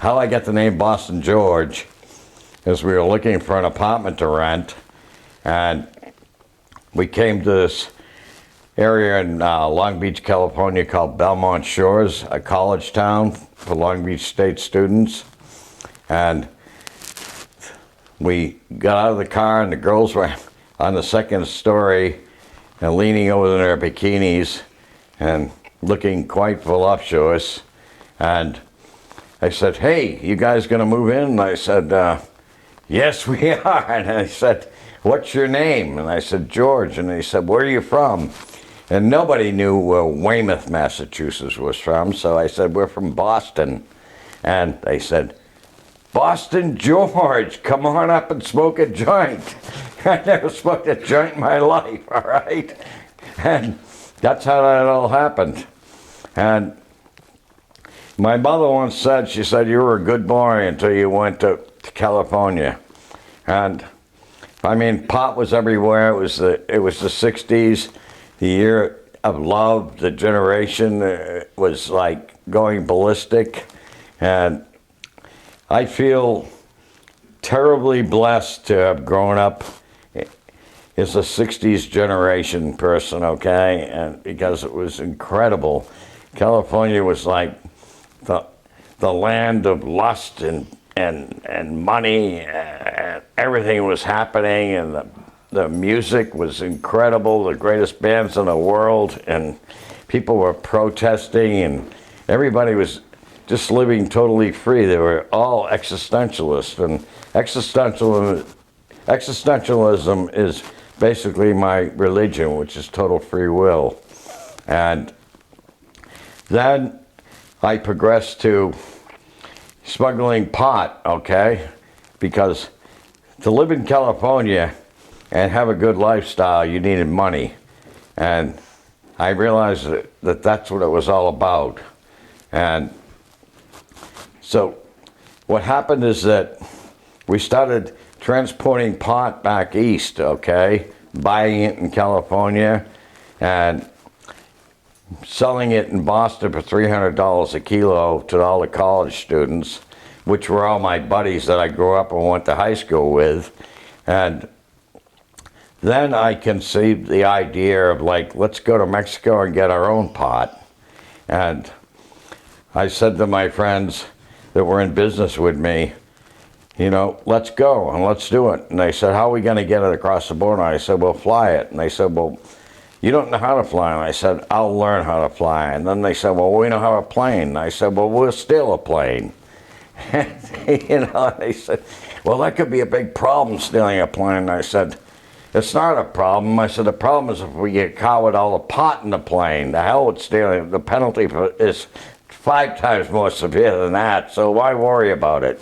how I got the name Boston George is we were looking for an apartment to rent, and we came to this area in Long Beach, California called Belmont Shores, a college town for Long Beach State students. And we got out of the car and the girls were on the second story and leaning over in their bikinis and looking quite voluptuous. And I said, "Hey, you guys gonna move in?" And I said, "Yes, we are." And I said, "What's your name?" And I said, "George." And they said, "Where are you from?" And nobody knew where Weymouth, Massachusetts was from. So I said, "We're from Boston." And they said, "Boston George, come on up and smoke a joint." I never smoked a joint in my life, all right? And that's how that all happened. And my mother once said, she said, "You were a good boy until you went to California." And I mean, pot was everywhere. It was the 60s, the year of love. The generation was like going ballistic. And I feel terribly blessed to have grown up as a 60s generation person, okay? And because it was incredible. California was like the land of lust and money, and everything was happening, and the music was incredible, the greatest bands in the world, and people were protesting, and everybody was just living totally free. They were all existentialists, and existentialism is basically my religion, which is total free will. And then I progressed to smuggling pot, okay? Because to live in California and have a good lifestyle, you needed money. And I realized that that's what it was all about. And so what happened is that we started transporting pot back east, okay? Buying it in California and selling it in Boston for $300 a kilo to all the college students, which were all my buddies that I grew up and went to high school with. And then I conceived the idea of like, let's go to Mexico and get our own pot. And I said to my friends that were in business with me, you know, let's go and let's do it. And they said, "How are we going to get it across the border?" And I said, "We'll fly it." And they said, "Well, you don't know how to fly." And I said, "I'll learn how to fly." And then they said, "Well, we know how to plane." And I said, "Well, we'll steal a plane." You know, and they said, "Well, that could be a big problem, stealing a plane." And I said, "It's not a problem." I said, "The problem is if we get caught with all the pot in the plane. The hell with stealing. The penalty is 5 times more severe than that, so why worry about it?"